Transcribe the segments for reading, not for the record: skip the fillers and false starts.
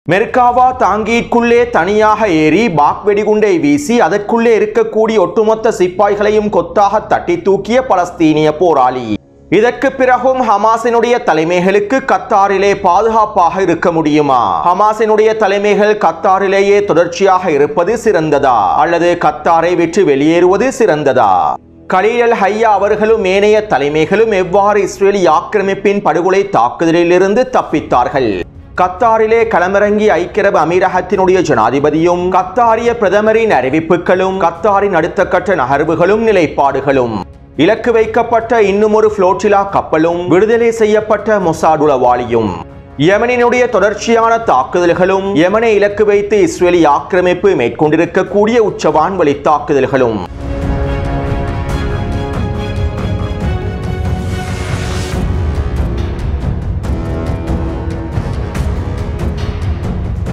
Merkava தாங்கிக்குள்ளே தனியாக ஏறி பாக் வெடிகுண்டை வீசி அதற்குள்ளே இருக்கக்கூடிய ஒட்டுமொத்த சிப்பாய்களையும் கொத்தாக தட்டி தூக்கிய பலஸ்தீனிய போராளி. இதற்கு பிறகும் ஹமாஸினுடைய தலைமைகளுக்கு கத்தாரிலே பாதுகாப்பாக இருக்க முடியுமா? ஹமாஸினுடைய தலைமைகள் கத்தாரிலேயே தொடர்ச்சியாக இருப்பது சிறந்ததா அல்லது கத்தாரை விட்டு வெளியேறுவது சிறந்ததா? கலீல் அல் ஹய்யா அவர்களும் ஏனைய தலைமைகளும் எவ்வாறு இஸ்ரேலி ஆக்கிரமிப்பின் படுகொலை தாக்குதலிலிருந்து தப்பித்தார்கள்? கத்தாரிலே களமிறங்கிய ஐக்கிய அரபு அமீரகத்தினுடைய ஜனாதிபதியும் கத்தாரிய பிரதமரின் அறிவிப்புகளும் கத்தாரின் அடுத்த கட்ட நகர்வுகளும் நிலைப்பாடுகளும், இலக்கு வைக்கப்பட்ட இன்னும் ஒரு புளோட்டிலா கப்பலும் விடுதலை செய்யப்பட்ட மொசாட் உளவாளியும், யெமனினுடைய தொடர்ச்சியான தாக்குதல்களும், யெமனை இலக்கு வைத்து இஸ்ரேலி ஆக்கிரமிப்பு மேற்கொண்டிருக்கக்கூடிய உச்சவான்வழி தாக்குதல்களும்,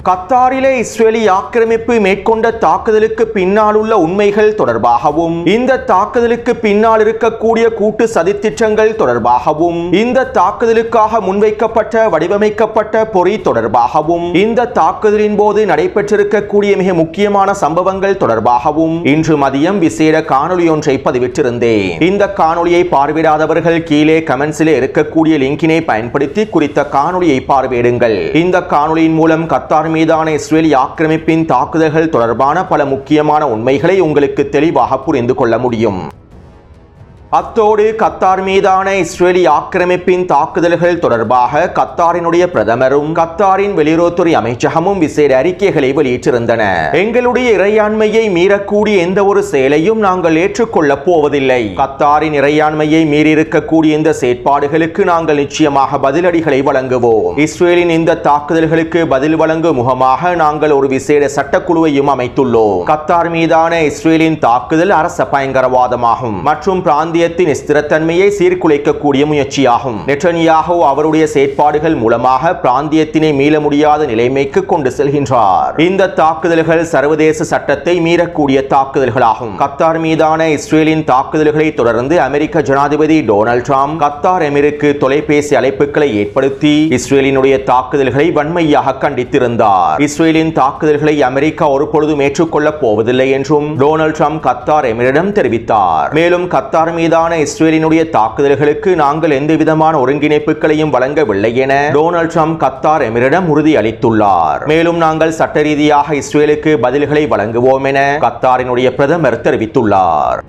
கத்தாரிலே இஸ்ரேலி ஆக்கிரமிப்பு மேற்கொண்ட தாக்குதலுக்கு பின்னால் உள்ள உண்மைகள் தொடர்பாகவும், இந்த தாக்குதலுக்கு பின்னால் இருக்கக்கூடிய கூட்டு சதித்திட்டங்கள் தொடர்பாகவும், இந்த தாக்குதலுக்காக முன்வைக்கப்பட்ட வடிவமைக்கப்பட்ட பொறி தொடர்பாகவும், இந்த தாக்குதலின் போது நடைபெற்றிருக்கக்கூடிய மிக முக்கியமான சம்பவங்கள் தொடர்பாகவும் இன்று மதியம் விசேட காணொலி ஒன்றை பதிவிட்டிருந்தேன். இந்த காணொலியை பார்வையிடாதவர்கள் கீழே கமெண்ட்ஸிலே இருக்கக்கூடிய லிங்கினை பயன்படுத்தி குறித்த காணொலியை பார்வையிடுங்கள். இந்த காணொலியின் மூலம் கத்தார் மீதான இஸ்ரேலி ஆக்கிரமிப்பின் தாக்குதல்கள் தொடர்பான பல முக்கியமான உண்மைகளை உங்களுக்கு தெளிவாக புரிந்து கொள்ள முடியும். அத்தோடு கத்தார் மீதான இஸ்ரேலி ஆக்கிரமிப்பின் தாக்குதல்கள் தொடர்பாக கத்தாரினுடைய பிரதமரும் கத்தாரின் வெளியுறவுத்துறை அமைச்சகமும் விசேட அறிக்கைகளை வெளியிட்டிருந்தன. எங்களுடைய இறையாண்மையை மீறக்கூடிய எந்த ஒரு செயலையும் நாங்கள் ஏற்றுக்கொள்ளப் போவதில்லை. கத்தாரின் இறையாண்மையை மீறியிருக்கக்கூடிய இந்த செயற்பாடுகளுக்கு நாங்கள் நிச்சயமாக பதிலடிகளை வழங்குவோம். இஸ்ரேலின் இந்த தாக்குதல்களுக்கு பதில் வழங்கும் முகமாக நாங்கள் ஒரு விசேட சட்டக்குழுவையும் அமைத்துள்ளோம். கத்தார் மீதான இஸ்ரேலின் தாக்குதல் அரச பயங்கரவாதமாகும் மற்றும் பிராந்திய ஸ்திரத்தன்மையை சீர்குலைக்கக்கூடிய முயற்சியாகும். நெட்டன்யாஹூ அவருடைய செயற்பாடுகள் மூலமாக பிராந்தியத்தினை மீள முடியாத நிலைமைக்கு கொண்டு செல்கின்றார். இந்த தாக்குதல்கள் சர்வதேச சட்டத்தை மீறக்கூடிய தாக்குதல்களாகும். கத்தார் மீதான இஸ்ரேலின் தாக்குதல்களை தொடர்ந்து அமெரிக்க ஜனாதிபதி டொனால்ட் ட்ரம்ப் கத்தார் எமிருக்கு தொலைபேசி அழைப்புகளை ஏற்படுத்தி இஸ்ரேலினுடைய தாக்குதல்களை வன்மையாக கண்டித்திருந்தார். இஸ்ரேலின் தாக்குதல்களை அமெரிக்கா ஒருபொழுதும் ஏற்றுக்கொள்ளப் போவதில்லை என்றும் டொனால்ட் ட்ரம்ப் கத்தார் எமிரிடம் தெரிவித்தார். மேலும் கத்தார் மீதான இஸ்ரேலினுடைய தாக்குதல்களுக்கு நாங்கள் எந்த விதமான ஒருங்கிணைப்புகளையும் வழங்கவில்லை என டொனால்ட் ட்ரம்ப் கத்தார் எமிரிடம் உறுதி அளித்துள்ளார். மேலும் நாங்கள் சட்ட ரீதியாக இஸ்ரேலுக்கு பதில்களை வழங்குவோம் என கத்தாரினுடைய பிரதமர் தெரிவித்துள்ளார்.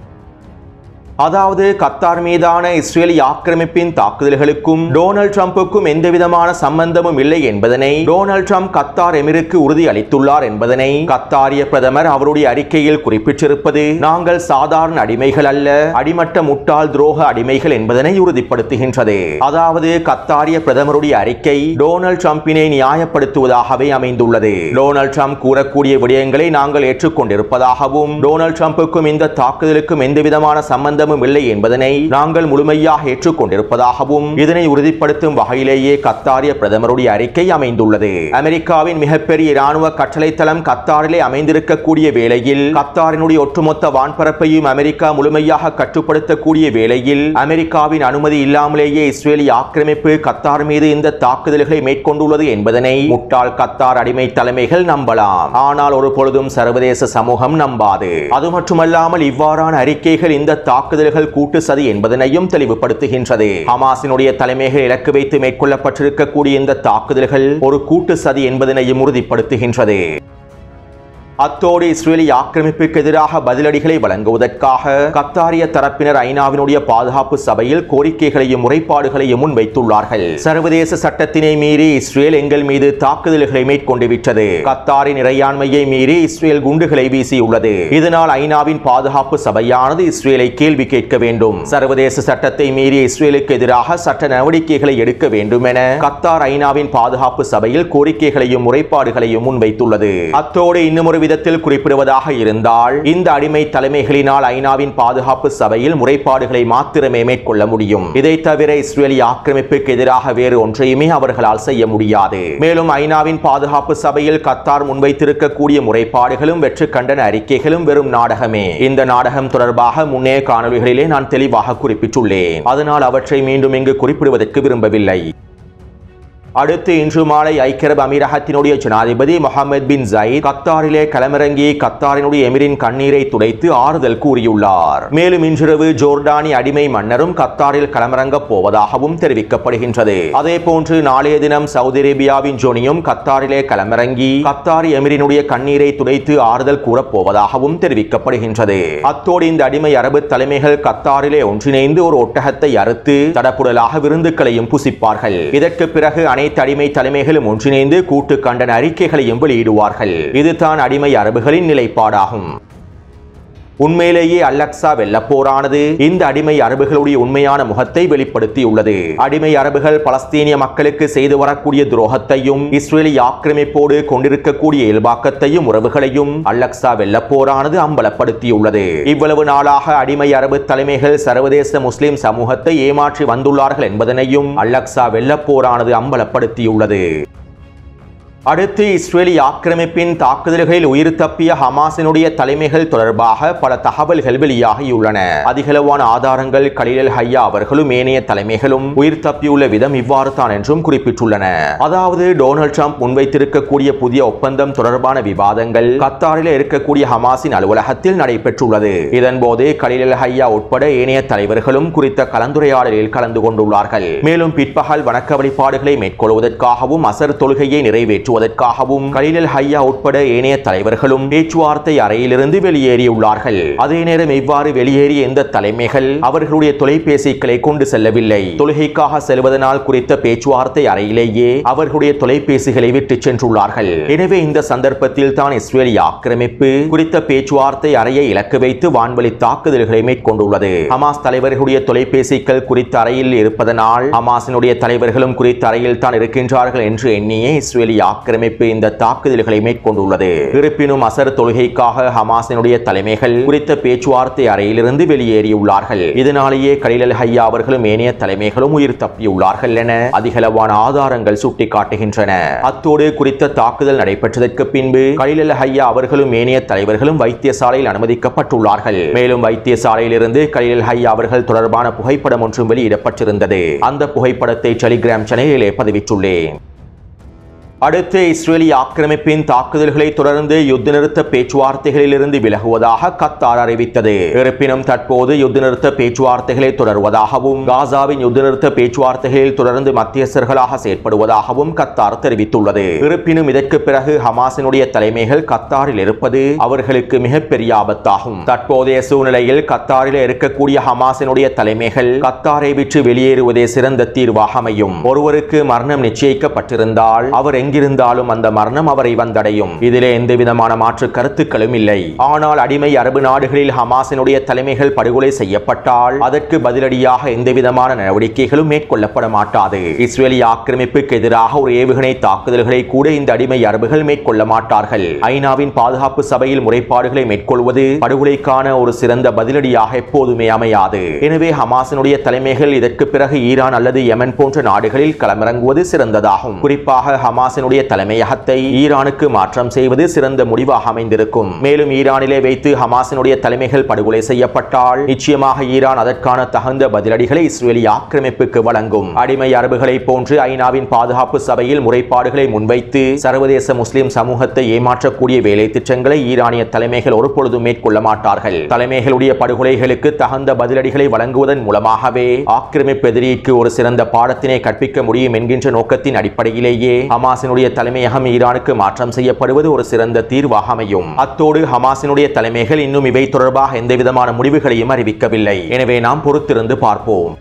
அதாவது கத்தார் மீதான இஸ்ரேலி ஆக்கிரமிப்பின் தாக்குதல்களுக்கும் டொனால்ட் ட்ரம்புக்கும் எந்தவிதமான சம்பந்தமும் இல்லை என்பதனை டொனால்ட் ட்ரம்ப் கத்தார் எமிருக்கு உறுதி அளித்துள்ளார் என்பதனை கத்தாரிய பிரதமர் அவருடைய அறிக்கையில் குறிப்பிட்டிருப்பது நாங்கள் சாதாரண அடிமைகள் அல்ல, அடிமட்ட முட்டாள் துரோக அடிமைகள் என்பதனை உறுதிப்படுத்துகின்றது. அதாவது கத்தாரிய பிரதமருடைய அறிக்கை டொனால்ட் ட்ரம்பினை நியாயப்படுத்துவதாகவே அமைந்துள்ளது. டொனால்ட் ட்ரம்ப் கூறக்கூடிய விடயங்களை நாங்கள் ஏற்றுக்கொண்டிருப்பதாகவும், டொனால்ட் ட்ரம்புக்கும் இந்த தாக்குதலுக்கும் எந்தவிதமான சம்பந்தம் இல்லை என்பதனை நாங்கள் முழுமையாக ஏற்றுக்கொண்டிருப்பதாகவும் இதனை உறுதிப்படுத்தும் வகையிலேயே கத்தாரிய பிரதமருடைய அறிக்கை அமைந்துள்ளது. அமெரிக்காவின் மிகப்பெரிய இராணுவ கட்டளை தளம் கத்தாரிலே அமைந்திருக்கக்கூடிய வேளையில், கத்தாரினுடைய ஒட்டுமொத்த வான்பரப்பையும் அமெரிக்கா முழுமையாக கட்டுப்படுத்தக்கூடிய வேளையில், அமெரிக்காவின் அனுமதி இல்லாமலேயே இஸ்ரேலி ஆக்கிரமிப்பு கத்தார் மீது இந்த தாக்குதல்களை மேற்கொண்டுள்ளது என்பதனை முட்டாள் கத்தார் அடிமை தலைமைகள் நம்பலாம். ஆனால் ஒரு பொழுதும் சர்வதேச சமூகம் நம்பாது. அது மட்டுமல்லாமல் இவ்வாறான அறிக்கைகள் இந்த தாக்குதல்கள் கூட்டு சதி என்பதனையும் தெளிவுபடுத்துகின்றது. ஹமாஸினுடைய தலைமைகள் இலக்கு வைத்து மேற்கொள்ளப்பட்டிருக்கக்கூடிய இந்த தாக்குதல்கள் ஒரு கூட்டு சதி என்பதனையும் உறுதிப்படுத்துகின்றது. அத்தோடு இஸ்ரேலி ஆக்கிரமிப்புக்கு எதிராக பதிலடிகளை வழங்குவதற்காக கத்தாரிய தரப்பினர் ஐநாவினுடைய பாதுகாப்பு சபையில் கோரிக்கைகளையும் முறைப்பாடுகளையும் முன்வைத்துள்ளார்கள். சர்வதேச சட்டத்தினை மீறி இஸ்ரேல் எங்கள் மீது தாக்குதல்களை மேற்கொண்டு விட்டது. கத்தாரின் இறையாண்மையை மீறி இஸ்ரேல் குண்டுகளை வீசியுள்ளது. இதனால் ஐநாவின் பாதுகாப்பு சபையானது இஸ்ரேலை கேள்வி கேட்க வேண்டும். சர்வதேச சட்டத்தை மீறி இஸ்ரேலுக்கு எதிராக சட்ட நடவடிக்கைகளை எடுக்க வேண்டும் என கத்தார் ஐநாவின் பாதுகாப்பு சபையில் கோரிக்கைகளையும் முறைப்பாடுகளையும் முன்வைத்துள்ளது. அத்தோடு இன்னும் ஒரு விதத்தில் குறிப்பிடுவதாக இருந்தால், இந்த அடிமை தலைமைகளினால் ஐநாவின் பாதுகாப்பு சபையில் முறைப்பாடுகளை மாத்திரமே மேற்கொள்ள முடியும். இதை தவிர இஸ்ரேலி ஆக்கிரமிப்புக்கு எதிராக வேறு ஒன்றையுமே அவர்களால் செய்ய முடியாது. மேலும் ஐநாவின் பாதுகாப்பு சபையில் கத்தார் முன்வைத்திருக்கக்கூடிய முறைப்பாடுகளும் வெற்று கண்டன அறிக்கைகளும் வெறும் நாடகமே. இந்த நாடகம் தொடர்பாக முன்னைய காணொலிகளிலே நான் தெளிவாக குறிப்பிட்டுள்ளேன். அதனால் அவற்றை மீண்டும் இங்கு குறிப்பிடுவதற்கு விரும்பவில்லை. அடுத்து இன்று மாலை ஐக்கிய அரபு அமீரகத்தினுடைய ஜனாதிபதி முகமது பின் ஜயீத் கத்தாரிலே களமிறங்கி கத்தாரினுடைய எமிரின் கண்ணீரை துடைத்து ஆறுதல் கூறியுள்ளார். மேலும் இன்றிரவு ஜோர்டானி அடிமை மன்னரும் கத்தாரில் களமிறங்கப் போவதாகவும் தெரிவிக்கப்படுகின்றது. அதே போன்று நாளைய தினம் சவுதி அரேபியாவின் ஜோனியும் கத்தாரிலே களமிறங்கி கத்தாரி எமிரினுடைய கண்ணீரை துடைத்து ஆறுதல் கூறப் போவதாகவும் தெரிவிக்கப்படுகின்றது. அத்தோடு இந்த அடிமை அரபு தலைமைகள் கத்தாரிலே ஒன்றிணைந்து ஒரு ஒட்டகத்தை அறுத்து தடப்புடலாக விருந்துகளையும் புசிப்பார்கள். இதற்கு பிறகு அனைத்து அடிமை தலைமைகளும் ஒன்றிணைந்து கூட்டு கண்டன அறிக்கைகளையும் வெளியிடுவார்கள். இதுதான் அடிமை அரபுகளின் நிலைப்பாடாகும். உண்மையிலேயே அல்-அக்ஸா வெள்ளப்போரானது இந்த அடிமை அரபுகளுடைய உண்மையான முகத்தை வெளிப்படுத்தியுள்ளது. அடிமை அரபுகள் பலஸ்தீனிய மக்களுக்கு செய்து வரக்கூடிய துரோகத்தையும் இஸ்ரேலி ஆக்கிரமிப்போடு கொண்டிருக்கக்கூடிய இயல்பாக்கத்தையும் உறவுகளையும் அல்-அக்ஸா வெள்ளப்போரானது அம்பலப்படுத்தியுள்ளது. இவ்வளவு நாளாக அடிமை அரபு தலைமைகள் சர்வதேச முஸ்லிம் சமூகத்தை ஏமாற்றி வந்துள்ளார்கள் என்பதனையும் அல்-அக்ஸா வெள்ளப்போரானது அம்பலப்படுத்தியுள்ளது. அடுத்து இஸ்ரேலி ஆக்கிரமிப்பின் தாக்குதல்களில் உயிர் தப்பிய ஹமாஸினுடைய தலைமைகள் தொடர்பாக பல தகவல்கள் வெளியாகியுள்ளன. அதிகளவான ஆதாரங்கள் கலீல் அல்-ஹய்யா அவர்களும் ஏனைய தலைமைகளும் உயிர் தப்பியுள்ள விதம் இவ்வாறு தான் என்றும் குறிப்பிட்டுள்ளன. அதாவது டொனால்ட் ட்ரம்ப் முன்வைத்திருக்கக்கூடிய புதிய ஒப்பந்தம் தொடர்பான விவாதங்கள் கத்தாரில் இருக்கக்கூடிய ஹமாஸின் அலுவலகத்தில் நடைபெற்றுள்ளது. இதன்போது கலீல் அல்-ஹய்யா உட்பட ஏனைய தலைவர்களும் குறித்த கலந்துரையாடலில் கலந்து கொண்டுள்ளார்கள். மேலும் பிற்பகல் வணக்க வழிபாடுகளை மேற்கொள்வதற்காகவும் அசர் தொழுகையை நிறைவேற்ற கலீல் அல்-ஹய்யா உட்பட ஏனைய தலைவர்களும் பேச்சுவார்த்தை அறையிலிருந்து வெளியேறியுள்ளார்கள். அதே நேரம் இவ்வாறு வெளியேறிய இந்த தலைமைகள் அவர்களுடைய தொலைபேசிகளை கொண்டு செல்லவில்லை. தொழுகைக்காக செல்வதனால் குறித்த பேச்சுவார்த்தை அறையிலேயே அவர்களுடைய தொலைபேசிகளை விட்டு சென்றுள்ளார்கள். எனவே இந்த சந்தர்ப்பத்தில் தான் இஸ்ரேலி ஆக்கிரமிப்பு குறித்த பேச்சுவார்த்தை அறையை இலக்கு வைத்து வான்வழி தாக்குதல்களை மேற்கொண்டுள்ளது. ஹமாஸ் தலைவர்களுடைய தொலைபேசிகள் குறித்த அறையில் இருப்பதனால் ஹமாஸினுடைய தலைவர்களும் குறித்த அறையில் தான் இருக்கின்றார்கள் என்று எண்ணியே இஸ்ரேலி ஆக்கிரமிப்பு இந்த தாக்குதல்களை மேற்கொண்டுள்ளது. இருப்பினும் அசர் தொழுகைக்காக ஹமாஸினுடைய தலைமைகள் குறித்த பேச்சுவார்த்தை அறையிலிருந்து வெளியேறியுள்ளார்கள். இதனாலேயே கலீல் அல்-ஹய்யா அவர்களும் ஏனைய தலைமைகளும் உயிர் தப்பியுள்ளார்கள் என அதிகளவான ஆதாரங்கள் சுட்டிக்காட்டுகின்றன. அத்தோடு குறித்த தாக்குதல் நடைபெற்றதற்கு பின்பு கலீல் அல்-ஹய்யா அவர்களும் ஏனைய தலைவர்களும் வைத்தியசாலையில் அனுமதிக்கப்பட்டுள்ளார்கள். மேலும் வைத்தியசாலையில் இருந்து கலீல் அல்-ஹய்யா அவர்கள் தொடர்பான புகைப்படம் ஒன்றும் வெளியிடப்பட்டிருந்தது. அந்த புகைப்படத்தை டெலிகிராம் சேனலிலே பதிவிட்டுள்ளேன். அடுத்து இஸ்ரேலி ஆக்கிரமிப்பின் தாக்குதல்களை தொடர்ந்து யுத்த நிறுத்த பேச்சுவார்த்தைகளில் இருந்து விலகுவதாக கத்தார் அறிவித்தது. இருப்பினும் தற்போது யுத்த நிறுத்த பேச்சுவார்த்தைகளை தொடர்வதாகவும் காசாவின் யுத்த நிறுத்த பேச்சுவார்த்தைகளில் தொடர்ந்து மத்தியஸ்தர்களாக செயற்படுவதாகவும் கத்தார் தெரிவித்துள்ளது. இருப்பினும் இதற்கு பிறகு ஹமாஸினுடைய தலைமைகள் கத்தாரில் இருப்பது அவர்களுக்கு மிகப்பெரிய ஆபத்தாகும். தற்போதைய சூழ்நிலையில் கத்தாரில் இருக்கக்கூடிய ஹமாஸினுடைய தலைமைகள் கத்தாரை விட்டு வெளியேறுவதே சிறந்த தீர்வாக அமையும். ஒருவருக்கு மரணம் நிச்சயிக்கப்பட்டிருந்தால் அவர் எங்கிருந்தாலும் அந்த மரணம் அவரை வந்தடையும். இதிலே எந்த விதமான மாற்று கருத்துக்களும் இல்லை. ஆனால் அடிமை அரபு நாடுகளில் ஹமாஸினுடைய தலைமைகள் படுகொலை செய்யப்பட்டால் அதற்கு பதிலடியாக எந்த விதமான நடவடிக்கைகளும் மேற்கொள்ளப்பட மாட்டாது. இஸ்ரேலி ஆக்கிரமிப்புக்கு எதிராக ஒரு ஏவுகணை தாக்குதல்களை கூட இந்த அடிமை அரபுகள் மேற்கொள்ள மாட்டார்கள். ஐநாவின் பாதுகாப்பு சபையில் முறைப்பாடுகளை மேற்கொள்வது படுகொலைக்கான ஒரு சிறந்த பதிலடியாக எப்போதுமே அமையாது. எனவே ஹமாஸினுடைய தலைமைகள் இதற்கு பிறகு ஈரான் அல்லது யெமன் போன்ற நாடுகளில் களமிறங்குவது சிறந்ததாகும். குறிப்பாக ஹமாஸ் தலைமையகத்தை ஈரானுக்கு மாற்றம் செய்வது சிறந்த முடிவாக அமைந்திருக்கும். மேலும் ஈரானிலே வைத்து ஹமாஸினுடைய தலைமைகள் படுகொலை செய்யப்பட்டால் நிச்சயமாக ஈரான் அதற்கான தகுந்த பதிலடிகளை இஸ்ரேலி ஆக்கிரமிப்புக்கு வழங்கும். அடிமை அரபுகளை போன்று ஐநாவின் பாதுகாப்பு சபையில் முறைப்பாடுகளை முன்வைத்து சர்வதேச முஸ்லிம் சமூகத்தை ஏமாற்றக்கூடிய வேலை திட்டங்களை ஈரானிய தலைமைகள் ஒருபொழுதும் மேற்கொள்ள மாட்டார்கள். தலைமைகளுடைய படுகொலைகளுக்கு தகுந்த பதிலடிகளை வழங்குவதன் மூலமாகவே ஆக்கிரமிப்பு எதிரிக்கு ஒரு சிறந்த பாடத்தினை கற்பிக்க முடியும் என்கின்ற நோக்கத்தின் அடிப்படையிலேயே ஹமாஸினுடைய தலைமையகம் ஈரானுக்கு மாற்றம் செய்யப்படுவது ஒரு சிறந்த தீர்வாக அமையும். அத்தோடு ஹமாஸினுடைய தலைமைகள் இன்னும் இவை தொடர்பாக எந்தவிதமான முடிவுகளையும் அறிவிக்கவில்லை. எனவே நாம் பொறுத்திருந்து பார்ப்போம்.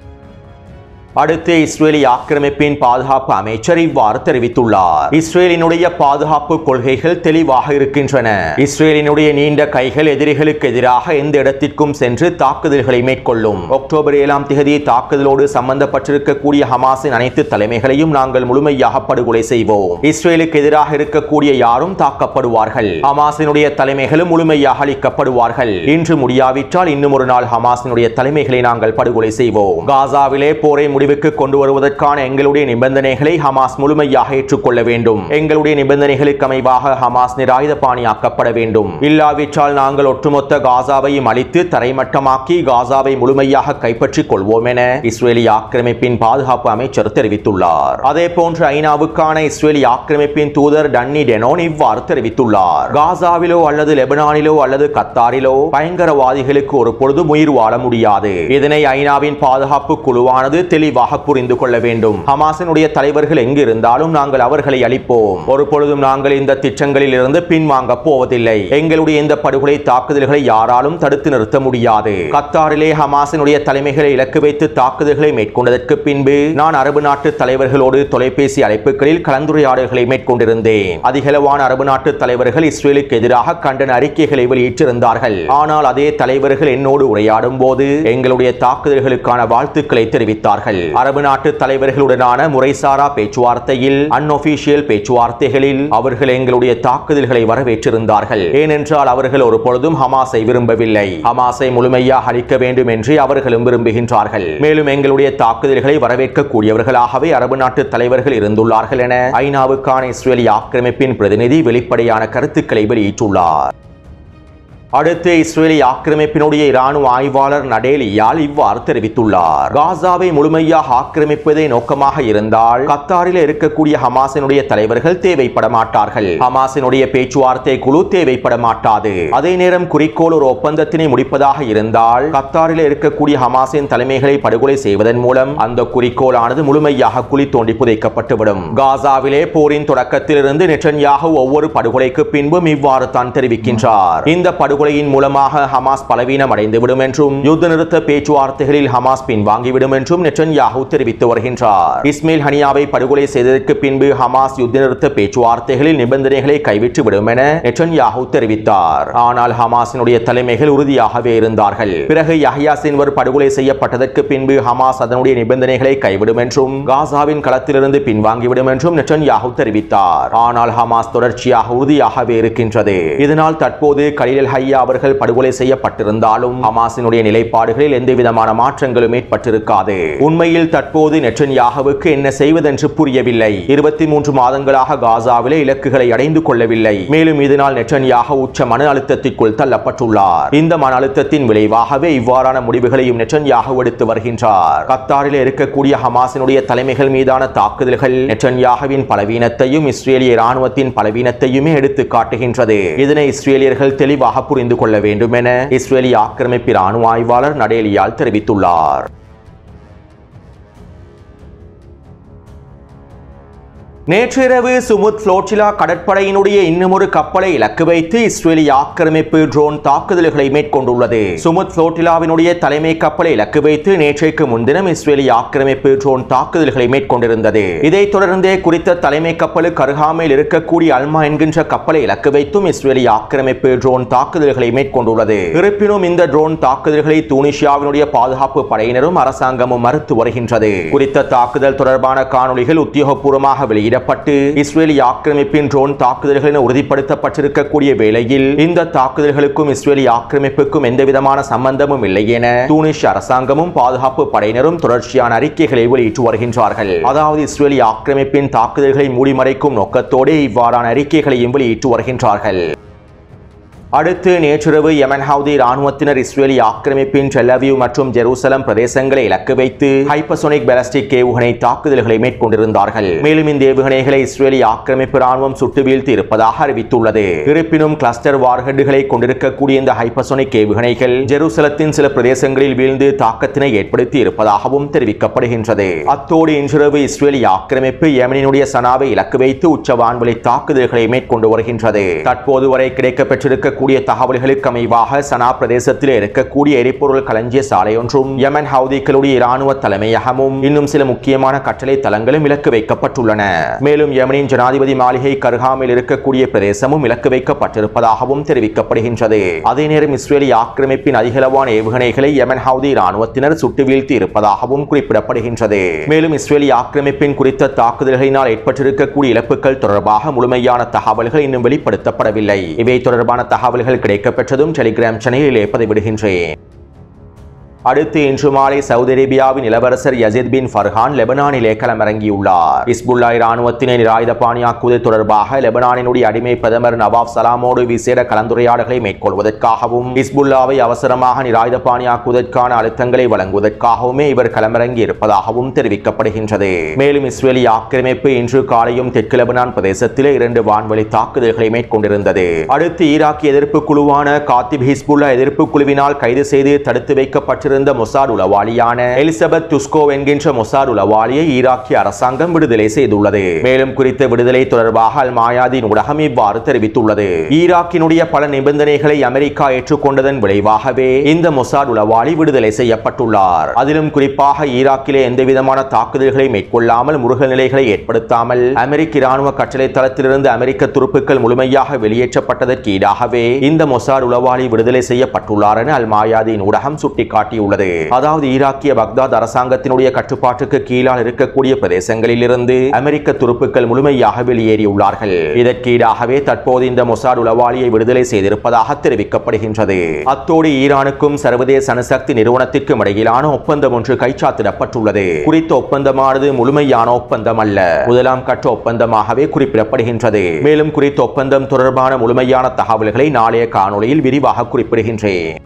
அடுத்து இஸ்ரேலி ஆக்கிரமிப்பின் பாதுகாப்பு அமைச்சர் இவ்வாறு தெரிவித்துள்ளார். இஸ்ரேலினுடைய பாதுகாப்பு கொள்கைகள் தெளிவாக இருக்கின்றன. இஸ்ரேலினுடைய நீண்ட கைகள் எதிரிகளுக்கு எதிராக எந்த இடத்திற்கும் சென்று தாக்குதல்களை மேற்கொள்ளும். அக்டோபர் 7ஆம் தேதி தாக்குதலோடு சம்பந்தப்பட்டிருக்கக்கூடிய ஹமாஸின் அனைத்து தலைமைகளையும் நாங்கள் முழுமையாக படுகொலை செய்வோம். இஸ்ரேலுக்கு எதிராக இருக்கக்கூடிய யாரும் தாக்கப்படுவார்கள். ஹமாஸினுடைய தலைமைகளும் முழுமையாக அளிக்கப்படுவார்கள். இன்று முடியாவிட்டால் இன்னும் ஒரு நாள் ஹமாஸினுடைய தலைமைகளை நாங்கள் படுகொலை செய்வோம். காசாவிலே போரை முடிவுக்கு கொண்டு வருவதற்கான எங்களுடைய நிபந்தனைகளை ஹமாஸ் முழுமையாக ஏற்றுக்கொள்ள வேண்டும். எங்களுடைய நிபந்தனைகளுக்கு அமைவாக ஹமாஸ் நிராயுதபாணியாக்கப்பட வேண்டும். இல்லாவிட்டால் நாங்கள் ஒட்டுமொத்த காசாவையும் அழித்து தரைமட்டமாக்கி காசாவை முழுமையாக கைப்பற்றிக் கொள்வோம் என இஸ்ரேலி ஆக்கிரமிப்பின் பாதுகாப்பு அமைச்சர் தெரிவித்துள்ளார். அதேபோன்று ஐநாவுக்கான இஸ்ரேலி ஆக்கிரமிப்பின் தூதர் டன்னி டெனோன் இவ்வாறு தெரிவித்துள்ளார். காசாவிலோ அல்லது லெபனானிலோ அல்லது கத்தாரிலோ பயங்கரவாதிகளுக்கு ஒரு பொழுதும் உயிர் வாழ முடியாது. இதனை ஐநாவின் பாதுகாப்பு குழுவானது தெளிவாக புரிந்து கொள்ள வேண்டும். ஹமாஸினுடைய தலைவர்கள் எங்கு இருந்தாலும் நாங்கள் அவர்களை அழிப்போம். ஒரு பொழுதும் நாங்கள் இந்த திட்டங்களில் இருந்து பின்வாங்க போவதில்லை. எங்களுடைய இந்த படுகொலை தாக்குதல்களை யாராலும் தடுத்து நிறுத்த முடியாது. கத்தாரிலே ஹமாஸினுடைய தலைமைகளை இலக்கு வைத்து தாக்குதல்களை மேற்கொண்டதற்கு பின்பு நான் அரபு நாட்டு தலைவர்களோடு தொலைபேசி அழைப்புகளில் கலந்துரையாடல்களை மேற்கொண்டிருந்தேன். அதிகளவான அரபு நாட்டு தலைவர்கள் இஸ்ரேலுக்கு எதிராக கண்டன அறிக்கைகளை வெளியிட்டிருந்தார்கள். ஆனால் அதே தலைவர்கள் என்னோடு உரையாடும் போது எங்களுடைய தாக்குதல்களுக்கான வாழ்த்துக்களை தெரிவித்தார்கள். அரபு நாட்டு தலைவர்களுடனான முறைசாரா பேச்சுவார்த்தையில் அன்ஆபிஷியல் பேச்சுவார்த்தைகளில் அவர்கள் எங்களுடைய தாக்குதல்களை வரவேற்றிருந்தார்கள். ஏனென்றால் அவர்கள் ஒரு பொழுதும் ஹமாஸை விரும்பவில்லை. ஹமாஸை முழுமையாக அழிக்க வேண்டும் என்று அவர்களும் விரும்புகின்றார்கள். மேலும் எங்களுடைய தாக்குதல்களை வரவேற்கக்கூடியவர்களாகவே அரபு நாட்டு தலைவர்கள் இருந்துள்ளார்கள் என ஐநாவுக்கான இஸ்ரேலி ஆக்கிரமிப்பின் பிரதிநிதி வெளிப்படையான கருத்துக்களை வெளியிட்டுள்ளார். அடுத்து இஸ்ரேலி ஆக்கிரமிப்பினுடைய இராணுவ ஆய்வாளர் நடேலியால் இவ்வாறு தெரிவித்துள்ளார். காசாவை முழுமையாக ஆக்கிரமிப்பதே நோக்கமாக இருந்தால் கத்தாரில் இருக்கக்கூடிய ஹமாஸினுடைய தலைவர்கள் தேவைப்பட மாட்டார்கள். ஹமாஸினுடைய பேச்சுவார்த்தை குழு தேவைப்பட மாட்டாது. அதே நேரம் குறிக்கோள் ஒரு ஒப்பந்தத்தினை முடிப்பதாக இருந்தால் கத்தாரில் இருக்கக்கூடிய ஹமாஸின் தலைமைகளை படுகொலை செய்வதன் மூலம் அந்த குறிக்கோளானது முழுமையாக குழி தோண்டி புதைக்கப்பட்டுவிடும். காசாவிலே போரின் தொடக்கத்திலிருந்து நெட்டன்யாஹு ஒவ்வொரு படுகொலைக்கு பின்பும் இவ்வாறு தான் தெரிவிக்கின்றார். இந்த படுகொலையின் மூலமாக ஹமாஸ் பலவீனம் அடைந்துவிடும் என்றும் யுத்த நிறுத்த பேச்சுவார்த்தைகளில் ஹமாஸ் பின்வாங்கிவிடும் என்றும் நெட்டன்யாஹு தெரிவித்து வருகின்றார். இஸ்மாயில் ஹனியாவை படுகொலை செய்ததற்கு பின்பு ஹமாஸ் யுத்த நிறுத்த பேச்சுவார்த்தைகளில் நிபந்தனைகளை கைவிட்டு விடும் என நெட்டன்யாஹு தெரிவித்தார். ஆனால் ஹமாஸினுடைய தலைமைகள் உறுதியாகவே இருந்தார்கள். பிறகு யஹ்யா சின்வர் படுகொலை செய்யப்பட்டதற்கு பின்பு ஹமாஸ் அதனுடைய நிபந்தனைகளை கைவிடும் என்றும் காசாவின் களத்திலிருந்து பின்வாங்கிவிடும் என்றும் நெட்டன்யாஹு தெரிவித்தார். ஆனால் ஹமாஸ் தொடர்ச்சியாக உறுதியாகவே இருக்கின்றது. இதனால் தற்போது கலீல் ஹையா அவர்கள் படுகொலை செய்யப்பட்டிருந்தாலும் ஹமாஸினுடைய நிலைப்பாடுகளில் எந்தவிதமான மாற்றங்களும் ஏற்பட்டிருக்காது. உண்மையில் தற்போது நெட்டன்யாஹுவுக்கு என்ன செய்வதென்று புரியவில்லை. 23 மாதங்களாக காசாவிலே இலக்குகளை அடைந்து கொள்ளவில்லை. மேலும் இதனால் நெட்டன்யாஹு உச்ச மன அழுத்தத்திற்குள் தள்ளப்பட்டுள்ளார். இந்த மன அழுத்தத்தின் விளைவாகவே இவ்வாறான முடிவுகளையும் நெட்டன்யாஹு எடுத்து வருகின்றார். கத்தாரில் இருக்கக்கூடிய ஹமாஸினுடைய தலைமைகள் மீதான தாக்குதல்கள் நெட்டன்யாஹுவின் பலவீனத்தையும் இஸ்ரேலிய இராணுவத்தின் பலவீனத்தையுமே எடுத்து காட்டுகின்றது. இதனை இஸ்ரேலியர்கள் தெளிவாக புரிந்து கொள்ள வேண்டும் என இஸ்ரேலி ஆக்கிரமிப்பு இராணுவ ஆய்வாளர் நடேலியால் தெரிவித்துள்ளார். நேற்றிரவு சுமுத் புளோட்டிலா கடற்படையினுடைய இன்னுமொரு கப்பலை இலக்கு வைத்து இஸ்ரேலி ஆக்கிரமிப்பு ட்ரோன் தாக்குதல்களை மேற்கொண்டுள்ளது. சுமுத் புளோட்டிலாவினுடைய தலைமை கப்பலை இலக்கு வைத்து நேற்றைக்கு முன்தினம் இஸ்ரேலி ஆக்கிரமிப்பு ட்ரோன் தாக்குதல்களை மேற்கொண்டிருந்தது. இதைத் தொடர்ந்தே குறித்த தலைமை கப்பலுக்கு அருகாமையில் இருக்கக்கூடிய அல்மா என்கின்ற கப்பலை இலக்கு வைத்தும் இஸ்ரேலி ஆக்கிரமிப்பு ட்ரோன் தாக்குதல்களை மேற்கொண்டுள்ளது. இருப்பினும் இந்த ட்ரோன் தாக்குதல்களை துனிசியாவினுடைய பாதுகாப்பு படையினரும் அரசாங்கமும் மறுத்து வருகின்றது. குறித்த தாக்குதல் தொடர்பான காணொளிகள் உத்தியோகபூர்வமாக வெளியிட இஸ்ரேலி ஆக்கிரமிப்பின் ட்ரோன் தாக்குதல்கள் உறுதிப்படுத்தப்பட்டிருக்கக்கூடிய வேளையில் இந்த தாக்குதல்களுக்கும் இஸ்ரேலி ஆக்கிரமிப்புக்கும் எந்தவிதமான சம்பந்தமும் இல்லை என தூனிஷ் அரசாங்கமும் பாதுகாப்பு படையினரும் தொடர்ச்சியான அறிக்கைகளை வெளியிட்டு வருகின்றார்கள். அதாவது இஸ்ரேலி ஆக்கிரமிப்பின் தாக்குதல்களை மூடிமறைக்கும் நோக்கத்தோடு இவ்வாறான அறிக்கைகளையும் வெளியிட்டு வருகின்றார்கள். அடுத்து நேற்றிரவு யெமன் ஹவுதி ராணுவத்தினர் இஸ்ரேலி ஆக்கிரமிப்பின் டெல் அவீவ் மற்றும் ஜெருசலம் பிரதேசங்களை இலக்கு வைத்து ஹைப்பர்சோனிக் பாலிஸ்டிக் ஏவுகணை தாக்குதல்களை மேற்கொண்டிருந்தார்கள். மேலும் இந்த ஏவுகணைகளை இஸ்ரேலி ஆக்கிரமிப்பு ராணுவம் சுட்டு வீழ்த்தி இருப்பதாக அறிவித்துள்ளது. இருப்பினும் கிளஸ்டர் வார்ஹெட்டுகளை கொண்டிருக்கக்கூடிய இந்த ஹைப்பர்சோனிக் ஏவுகணைகள் ஜெருசலத்தின் சில பிரதேசங்களில் வீழ்ந்து தாக்கத்தினை ஏற்படுத்தி இருப்பதாகவும் தெரிவிக்கப்படுகின்றது. அத்தோடு இன்றிரவு இஸ்ரேலி ஆக்கிரமிப்பு யெமனினுடைய சனாவை இலக்கு வைத்து உச்ச வான்வழி தாக்குதல்களை மேற்கொண்டு வருகின்றது. தற்போது வரை கிடைக்கப்பெற்றிருக்க கூடிய தகவல்களுக்கு அமைவாக சனா பிரதேசத்தில் இருக்கக்கூடிய எரிபொருள் களஞ்சிய சாலை ஒன்றும் யெமன் ஹவுதிகளுடைய இராணுவ தலைமையகமும் இன்னும் சில முக்கியமான கட்டளை தளங்களும் இலக்கு வைக்கப்பட்டுள்ளன. மேலும் யெமனின் ஜனாதிபதி மாளிகை கருகாமில் இருக்கக்கூடிய பிரதேசமும் இலக்கு வைக்கப்பட்டிருப்பதாகவும் தெரிவிக்கப்படுகின்றது. அதே நேரம் இஸ்ரேலி ஆக்கிரமிப்பின் அதிகளவான ஏவுகணைகளை யெமன் ஹவுதி இராணுவத்தினர் சுட்டு வீழ்த்தி இருப்பதாகவும் குறிப்பிடப்படுகின்றது. மேலும் இஸ்ரேலி ஆக்கிரமிப்பின் குறித்த தாக்குதல்களினால் ஏற்பட்டிருக்கக்கூடிய இழப்புகள் தொடர்பாக முழுமையான தகவல்கள் இன்னும் வெளிப்படுத்தப்படவில்லை. இவை தொடர்பான தகவல்கள் கிடைக்கப்பெற்றதும் டெலிகிராம் சேனலில் பதிவிடுகின்றேன். அடுத்து இன்று மாலை சவுதி அரேபியாவின் இளவரசர் யசீத் பின் ஃபர்ஹான் லெபனானிலே களமிறங்கியுள்ளார். ஹிஸ்புல்லா இராணுவத்தினை நிராயுதபாணியாக்குவது தொடர்பாக லெபனானினுடைய அடிமை பிரதமர் நவாப் சலாமோடு விசேட கலந்துரையாடல்களை மேற்கொள்வதற்காகவும் ஹிஸ்புல்லாவை அவசரமாக நிராயுதபாணியாக்குவதற்கான அழுத்தங்களை வழங்குவதற்காகவுமே இவர் களமிறங்கி இருப்பதாகவும் தெரிவிக்கப்படுகின்றது. மேலும் இஸ்ரேலி ஆக்கிரமிப்பு இன்று காலையும் தெற்கு லெபனான் பிரதேசத்திலே 2 வான்வழி தாக்குதல்களை மேற்கொண்டிருந்தது. அடுத்து ஈராக்கிய எதிர்ப்பு குழுவான காத்திப் ஹிஸ்புல்லா எதிர்ப்பு குழுவினால் கைது செய்து தடுத்து வைக்கப்பட்டிருந்த மொசாட் உளவாளியான எலிசபெத் துஸ்கோ என்கின்ற மொசாட் உளவாளியை ஈராக்கிய அரசாங்கம் விடுதலை செய்துள்ளது. மேலும் குறித்த விடுதலை தொடர்பாக அல் மாயாதீன் ஊடகம் இவ்வாறு தெரிவித்துள்ளது. ஈராக்கினுடைய பல நிபந்தனைகளை அமெரிக்கா ஏற்றுக்கொண்டதன் விளைவாகவே இந்த மொசாட் உளவாளி விடுதலை செய்யப்பட்டுள்ளார். அதிலும் குறிப்பாக ஈராக்கிலே எந்தவிதமான தாக்குதல்களை மேற்கொள்ளாமல் முருகல் நிலைகளை ஏற்படுத்தாமல் அமெரிக்க இராணுவ கட்டளை தளத்திலிருந்து அமெரிக்க துருப்புக்கள் முழுமையாக வெளியேற்றப்பட்டதற்கு ஈடாகவே இந்த மொசாட் உளவாளி விடுதலை செய்யப்பட்டுள்ளார் என அல் மாயாதீன் ஊடகம் சுட்டிக்காட்டி உள்ளது. அதாவது ஈராக்கிய பக்தாத் அரசாங்கத்தினுடைய கட்டுப்பாட்டுக்கு கீழால் இருக்கக்கூடிய பிரதேசங்களில் இருந்து அமெரிக்க துருப்புக்கள் முழுமையாக வெளியேறியுள்ளார்கள். இதற்கீடாகவே தற்போது இந்த மொசாட் உளவாளியை விடுதலை செய்திருப்பதாக தெரிவிக்கப்படுகின்றது. அத்தோடு ஈரானுக்கும் சர்வதேச அணுசக்தி நிறுவனத்திற்கும் இடையிலான ஒப்பந்தம் ஒன்று கைச்சாத்திடப்பட்டுள்ளது. குறித்த ஒப்பந்தமானது முழுமையான ஒப்பந்தம் அல்ல, முதலாம் கட்ட ஒப்பந்தமாகவே குறிப்பிடப்படுகின்றது. மேலும் குறித்த ஒப்பந்தம் தொடர்பான முழுமையான தகவல்களை நாளைய காணொளியில் விரிவாக குறிப்பிடுகின்றேன்.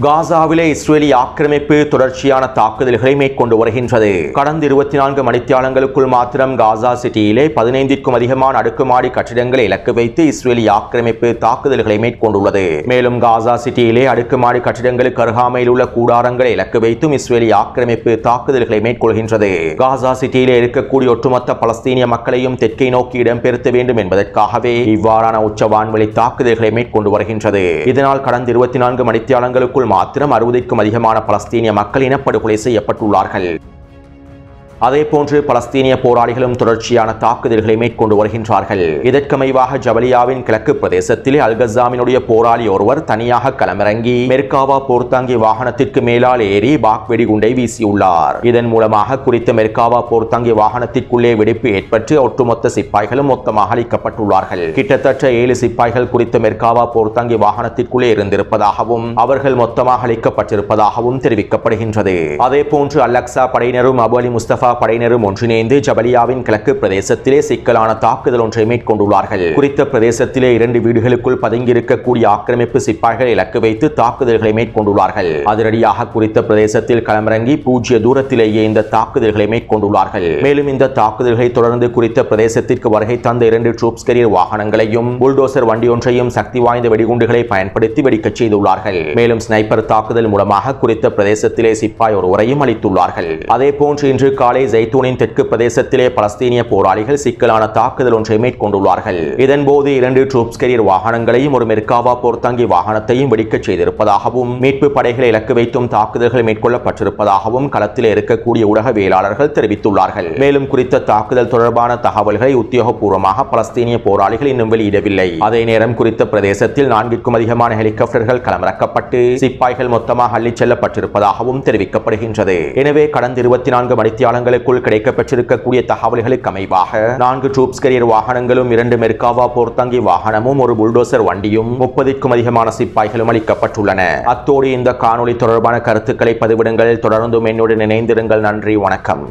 காசாவிலே இஸ்ரேலி ஆக்கிரமிப்பு தொடர்ச்சியான தாக்குதல்களை மேற்கொண்டு வருகின்றது. கடந்த 24 மணித்தியாலங்களுக்குள் மாத்திரம் காசா சிட்டியிலே 15க்கும் அதிகமான அடுக்குமாடி கட்டிடங்களை இலக்கு வைத்து இஸ்ரேலி ஆக்கிரமிப்பு தாக்குதல்களை மேற்கொண்டுள்ளது. மேலும் காசா சிட்டியிலே அடுக்குமாடி கட்டிடங்களுக்கு அருகாமையில் உள்ள கூடாரங்களை இலக்கு வைத்தும் இஸ்ரேலி ஆக்கிரமிப்பு தாக்குதல்களை மேற்கொள்கின்றது. காசா சிட்டியிலே இருக்கக்கூடிய ஒட்டுமொத்த பலஸ்தீனிய மக்களையும் தெற்கை நோக்கி இடம்பெயர்த்த வேண்டும் என்பதற்காகவே இவ்வாறான உச்ச வான்வழி தாக்குதல்களை மேற்கொண்டு வருகின்றது. இதனால் கடந்த 24 மணித்தியாலங்களுக்குள் மாத்திரம் 60க்கும் அதிகமான பலஸ்தீனிய மக்கள் இனப்படுகொலை செய்யப்பட்டுள்ளார்கள். அதேபோன்று பலஸ்தீனிய போராளிகளும் தொடர்ச்சியான தாக்குதல்களை மேற்கொண்டு வருகின்றார்கள். இதற்கமைவாக ஜபலியாவின் கிழக்கு பிரதேசத்தில் அல்கசாமினுடைய போராளி ஒருவர் தனியாக களமிறங்கி மெர்காவா போர்த்தாங்கி வாகனத்திற்கு மேலால் ஏறி பாக் வெடிகுண்டை வீசியுள்ளார். இதன் மூலமாக குறித்த மெர்காவா போர்த்தாங்கி வாகனத்திற்குள்ளே வெடிப்பு ஏற்பட்டு ஒட்டுமொத்த சிப்பாய்களும் மொத்தமாக அளிக்கப்பட்டுள்ளார்கள். கிட்டத்தட்ட 7 சிப்பாய்கள் குறித்த மெர்காவா போர்த்தாங்கி வாகனத்திற்குள்ளே இருந்திருப்பதாகவும் அவர்கள் மொத்தமாக அளிக்கப்பட்டிருப்பதாகவும் தெரிவிக்கப்படுகின்றது. அதேபோன்று அல்-அக்ஸா படையினரும் அபு அலி முஸ்தபா படையினரும் ஒன்றிணைந்து ஜபலியாவின் கிழக்கு பிரதேசத்திலே சிக்கலான தாக்குதல் ஒன்றை மேற்கொண்டுள்ளார்கள். குறித்த பிரதேசத்திலே 2 வீடுகளுக்குள் பதுங்கியிருக்கக்கூடிய ஆக்கிரமிப்பு சிப்பாய்களை இலக்கு வைத்து தாக்குதல்களை மேற்கொண்டுள்ளார்கள். அதிரடியாக குறித்த பிரதேசத்தில் களமிறங்கி பூஜ்ய தூரத்திலேயே இந்த தாக்குதல்களை மேற்கொண்டுள்ளார்கள். மேலும் இந்த தாக்குதல்களை தொடர்ந்து குறித்த பிரதேசத்திற்கு வருகை தந்த 2 ட்ரூப்ஸ் கேரியர் வாகனங்களையும் புல்டோசர் வண்டி ஒன்றையும் சக்தி வாய்ந்த வெடிகுண்டுகளை பயன்படுத்தி வெடிக்கச் செய்துள்ளார்கள். மேலும் ஸ்னைப்பர் தாக்குதல் மூலமாக குறித்த பிரதேசத்திலே சிப்பாய் ஒருவரையும் அளித்துள்ளார்கள். அதேபோன்று இன்று காலை ஜைத்தூனின் தெற்கு பிரதேசத்திலே பலஸ்தீனிய போராளிகள் சிக்கலான தாக்குதல் ஒன்றை மேற்கொண்டுள்ளார்கள். இதன்போது 2 ட்ரூப்ஸ் கேரியர் வாகனங்களையும் ஒரு மெர்காவா போர்த்தாங்கி வாகனத்தையும் வெடிக்கச் செய்திருப்பதாகவும் மீட்பு படைகளை இலக்கு வைத்தும் தாக்குதல்கள் மேற்கொள்ளப்பட்டிருப்பதாகவும் களத்தில் இருக்கக்கூடிய ஊடகவியலாளர்கள் தெரிவித்துள்ளார்கள். மேலும் குறித்த தாக்குதல் தொடர்பான தகவல்களை உத்தியோகபூர்வமாக பலஸ்தீனிய போராளிகள் இன்னும் வெளியிடவில்லை. அதே நேரம் குறித்த பிரதேசத்தில் 4க்கும் அதிகமான ஹெலிகாப்டர்கள் களமிறக்கப்பட்டு சிப்பாய்கள் மொத்தமாக அள்ளிச் செல்லப்பட்டிருப்பதாகவும் தெரிவிக்கப்படுகின்றது. எனவே கடந்த 24 மணித்தியாலங்களுக்குள் கிடைக்கப்பெற்றிருக்கக்கூடிய தகவல்களுக்கு அமைவாக 4 ட்ரூப்ஸ் கேரியர் வாகனங்களும் 2 மெர்காவா போர்த்தாங்கி வாகனமும் ஒரு புல்டோசர் வண்டியும் 30க்கும் அதிகமான சிப்பாய்களும் அளிக்கப்பட்டுள்ளன. அத்தோடு இந்த காணொளி தொடர்பான கருத்துக்களை பதிவிடுங்கள். தொடர்ந்தும் என்னுடன் இணைந்திருங்கள். நன்றி, வணக்கம்.